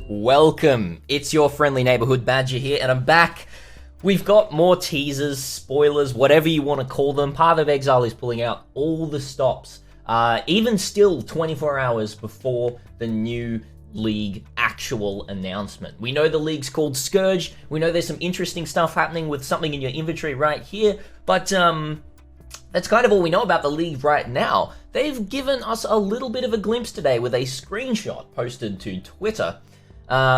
Welcome, it's your friendly neighborhood Badger here, and I'm back. We've got more teasers, spoilers, whatever you want to call them. Path of Exile is pulling out all the stops, even still 24 hours before the new league actual announcement. We know the league's called Scourge, we know there's some interesting stuff happening with something in your inventory right here, but that's kind of all we know about the league right now. They've given us a little bit of a glimpse today with a screenshot posted to Twitter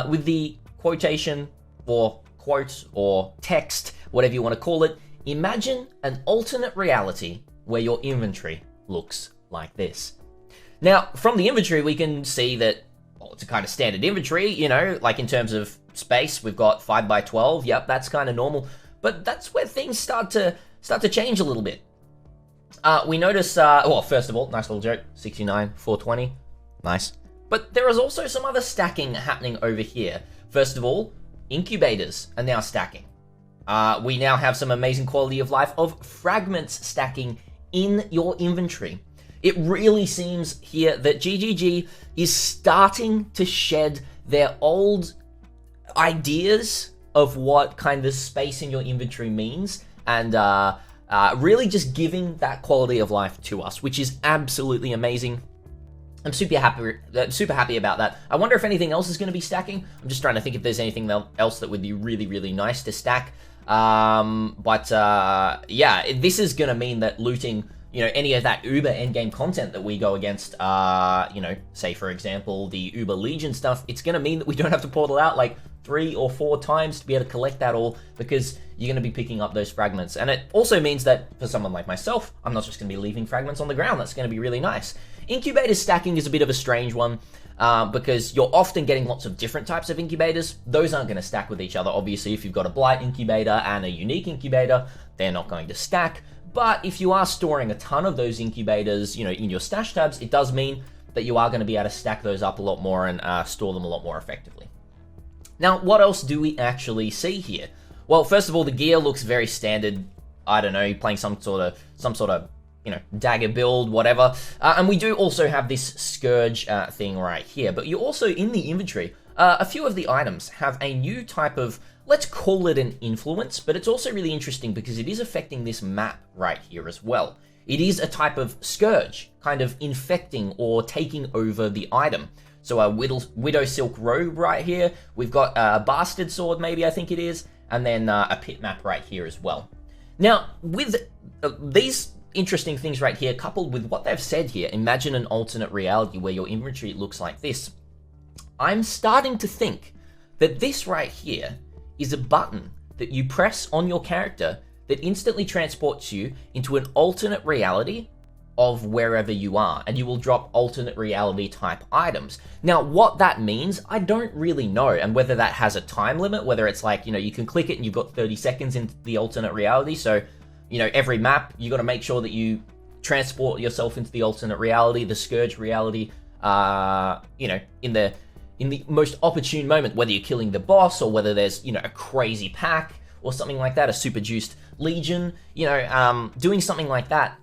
with the quotation or quote or text, whatever you want to call it. Imagine an alternate reality where your inventory looks like this. Now, from the inventory, we can see that, well, it's a kind of standard inventory, you know, like in terms of space, we've got 5x12. Yep, that's kind of normal. But that's where things start to change a little bit. We notice, well, first of all, nice little joke, 69, 420, nice. But there is also some other stacking happening over here. First of all, incubators are now stacking. We now have some amazing quality of life of fragments stacking in your inventory. It really seems here that GGG is starting to shed their old ideas of what kind of space in your inventory means, and really just giving that quality of life to us, which is absolutely amazing. I'm super happy about that. I wonder if anything else is going to be stacking. I'm just trying to think if there's anything else that would be really, really nice to stack. Yeah, this is going to mean that looting, you know, any of that Uber endgame content that we go against, you know, say for example, the Uber Legion stuff, it's going to mean that we don't have to portal out like 3 or 4 times to be able to collect that all, because you're going to be picking up those fragments. And it also means that for someone like myself, I'm not just going to be leaving fragments on the ground. That's going to be really nice. Incubator stacking is a bit of a strange one, because you're often getting lots of different types of incubators. Those aren't going to stack with each other. Obviously, if you've got a blight incubator and a unique incubator, they're not going to stack. But if you are storing a ton of those incubators, you know, in your stash tabs, it does mean that you are going to be able to stack those up a lot more and store them a lot more effectively. Now, what else do we actually see here? Well, first of all, the gear looks very standard. I don't know, playing some sort of, you know, dagger build, whatever. And we do also have this Scourge thing right here. But you also, in the inventory, a few of the items have a new type of, let's call it an influence, but it's also really interesting because it is affecting this map right here as well. It is a type of Scourge, kind of infecting or taking over the item. So a Widow Silk Robe right here. We've got a Bastard Sword, maybe I think it is. And then a pit map right here as well. Now, with these interesting things right here, coupled with what they've said here, imagine an alternate reality where your inventory looks like this. I'm starting to think that this right here is a button that you press on your character that instantly transports you into an alternate reality of wherever you are, and you will drop alternate reality type items. Now, what that means, I don't really know, and whether that has a time limit, whether it's like, you know, you can click it and you've got 30 seconds into the alternate reality, so, you know, every map, you got to make sure that you transport yourself into the alternate reality, the Scourge reality, you know, in the most opportune moment, whether you're killing the boss or whether there's, you know, a crazy pack or something like that, a super juiced legion, you know, doing something like that,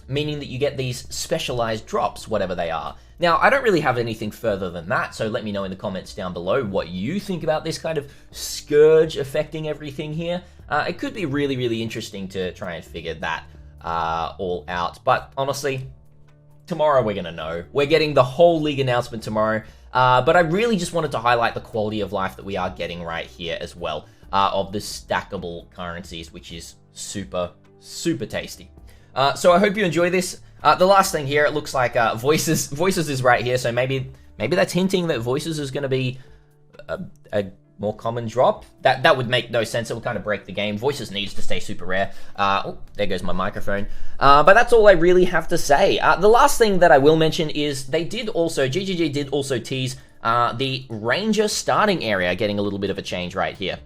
meaning that you get these specialized drops, whatever they are. Now, I don't really have anything further than that, so let me know in the comments down below what you think about this kind of Scourge affecting everything here. It could be really, really interesting to try and figure that all out, but honestly, tomorrow we're going to know. We're getting the whole league announcement tomorrow, but I really just wanted to highlight the quality of life that we are getting right here as well, of the stackable currencies, which is super, super tasty. So I hope you enjoy this. The last thing here, it looks like Voices is right here, so maybe that's hinting that Voices is going to be a more common drop. That would make no sense. It would kind of break the game. Voices needs to stay super rare. Oh, there goes my microphone. But that's all I really have to say. The last thing that I will mention is GGG did also tease the Ranger starting area getting a little bit of a change right here.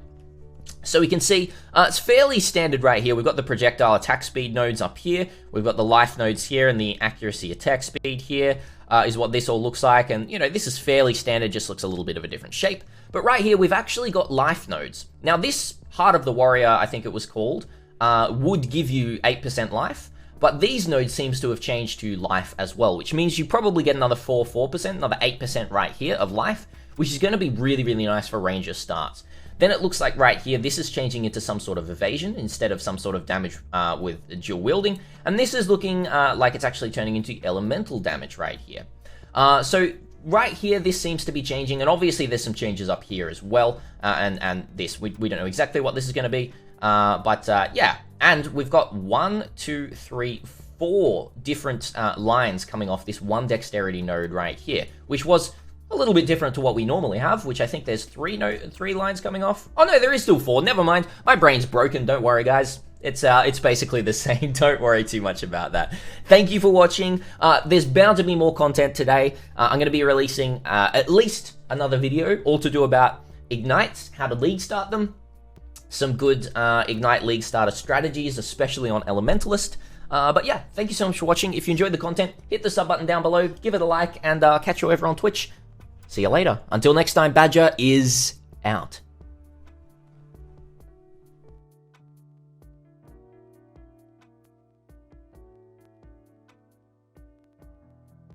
So we can see it's fairly standard right here. We've got the projectile attack speed nodes up here. We've got the life nodes here, and the accuracy attack speed here is what this all looks like. And, you know, this is fairly standard, just looks a little bit of a different shape. But right here, we've actually got life nodes. Now, this Heart of the Warrior, I think it was called, would give you 8% life. But these nodes seems to have changed to life as well, which means you probably get another 4%, another 8% right here of life, which is going to be really, really nice for ranger starts. Then it looks like right here, this is changing into some sort of evasion instead of some sort of damage with dual wielding. And this is looking like it's actually turning into elemental damage right here. So right here, this seems to be changing. And obviously there's some changes up here as well. And this, we don't know exactly what this is going to be. Yeah, and we've got 1, 2, 3, 4 different lines coming off this one dexterity node right here, which was a little bit different to what we normally have, which I think there's 3 lines coming off. Oh no, there is still 4. Never mind. My brain's broken. Don't worry, guys. It's basically the same. Don't worry too much about that. Thank you for watching. There's bound to be more content today. I'm going to be releasing at least another video, all to do about Ignites, how to league start them. Some good Ignite League starter strategies, especially on Elementalist. But yeah, thank you so much for watching. If you enjoyed the content, hit the sub button down below, give it a like, and catch you over on Twitch. See you later. Until next time, Badger is out.